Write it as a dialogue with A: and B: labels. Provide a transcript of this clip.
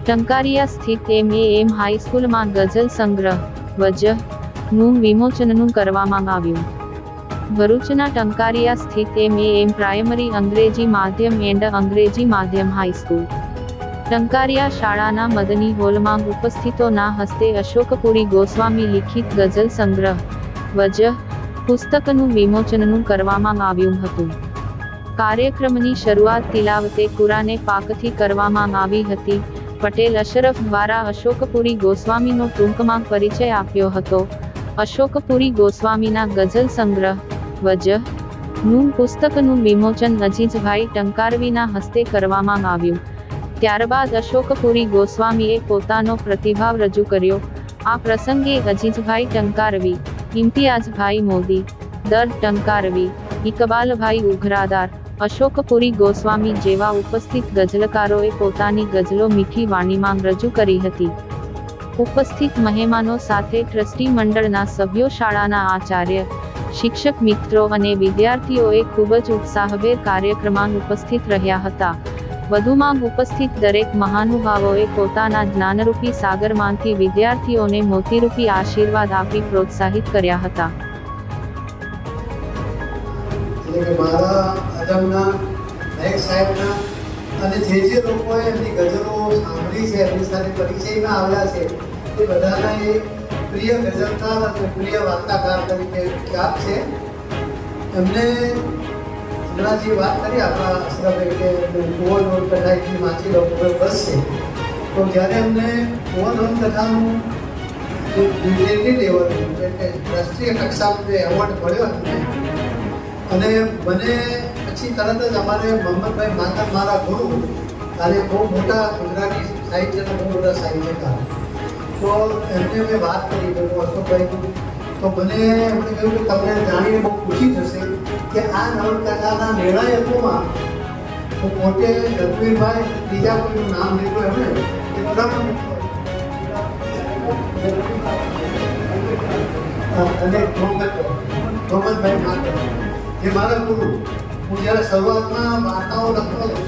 A: ટંકારિયા સ્થિત એમ હાઈસ્કૂલમાં ગઝલ સંગ્રહ વજહનું વિમોચનનું કરવામાં આવ્યું. ભરૂચના ટંકારિયા સ્થિત એમ પ્રાઇમરી અંગ્રેજી માધ્યમ એન્ડ અંગ્રેજી માધ્યમ હાઈસ્કૂલ ટંકારિયા શાળાના મદની હોલમાં ઉપસ્થિતોના હસ્તે અશોકપુરી ગોસ્વામી લિખિત ગઝલ સંગ્રહ વજહ પુસ્તકનું વિમોચનનું કરવામાં આવ્યું હતું. કાર્યક્રમની શરૂઆત તિલાવતે કુરાને પાકથી કરવામાં આવી હતી. પટેલ અશરફ દ્વારા અશોકપુરી ગોસ્વામીનો ટૂંકમાં પરિચય આપ્યો હતો. અશોકપુરી ગોસ્વામીના ગઝલ સંગ્રહ વજહનું પુસ્તકનું વિમોચન અજીઝભાઈ ટંકારવીના હસ્તે કરવામાં આવ્યું. ત્યારબાદ અશોકપુરી ગોસ્વામીએ પોતાનો પ્રતિભાવ રજૂ કર્યો. આ પ્રસંગે અજીઝભાઈ ટંકારવી, ઇમ્તિયાઝભાઈ મોદી, દર ટંકારવી, ઇકબાલભાઈ ઉઘરાદાર, અશોકપુરી ગોસ્વામી જેવા ઉપસ્થિત ગઝલકારોએ પોતાની ગઝલો મીઠી વાણીમાં રજૂ કરી હતી. ઉપસ્થિત મહેમાનો સાથે ટ્રસ્ટી મંડળના સભ્યો, શાળાના આચાર્ય, શિક્ષક મિત્રો અને વિદ્યાર્થીઓએ ખૂબ જ ઉત્સાહભેર કાર્યક્રમમાં ઉપસ્થિત રહ્યા હતા. વધુમાં ઉપસ્થિત દરેક મહાનુભાવોએ પોતાના જ્ઞાનરૂપી સાગરમાંથી વિદ્યાર્થીઓને મોતીરૂપી આશીર્વાદ આપી પ્રોત્સાહિત કર્યા હતા.
B: મારા અજમના નાયક સાહેબના અને જે લોકોએ એમની ગઝલો સાંભળી છે, એમની સાથે પરિચયમાં આવ્યા છે, એ બધાના એ પ્રિય ગઝલકાર અને પ્રિય વાર્તાકાર તરીકે ખ્યાત છે. એમને હમણાં જે વાત કરી આપણા અશરફે કે કુંવર કથાથી વાંચી લો બસ છે, તો જ્યારે એમને કુંવર કથાનું દિલ્હી લેવલનું એટલે રાષ્ટ્રીય કક્ષાનો જે એવોર્ડ મળ્યો એમને, અને મને પછી તરત જ અમારે મોહમ્મદભાઈ માતર મારા ગુરુ અને બહુ મોટા ગુજરાતી સાહિત્યના બહુ મોટા સાહિત્યકાર, તો એમને મેં વાત કરી કે અશોકભાઈ, તો મને એમણે કહ્યું કે તમને જાણીને બહુ ખુશી થશે કે આ નવલકથાના નિર્ણાયકોમાં હું પોતે રઘુવીરભાઈ, બીજા કોઈનું નામ લીધું એમણે અને મોહમ્મદભાઈ માતર જે મારા ગુરુ, હું જ્યારે શરૂઆતમાં વાર્તાઓ લખતો હતો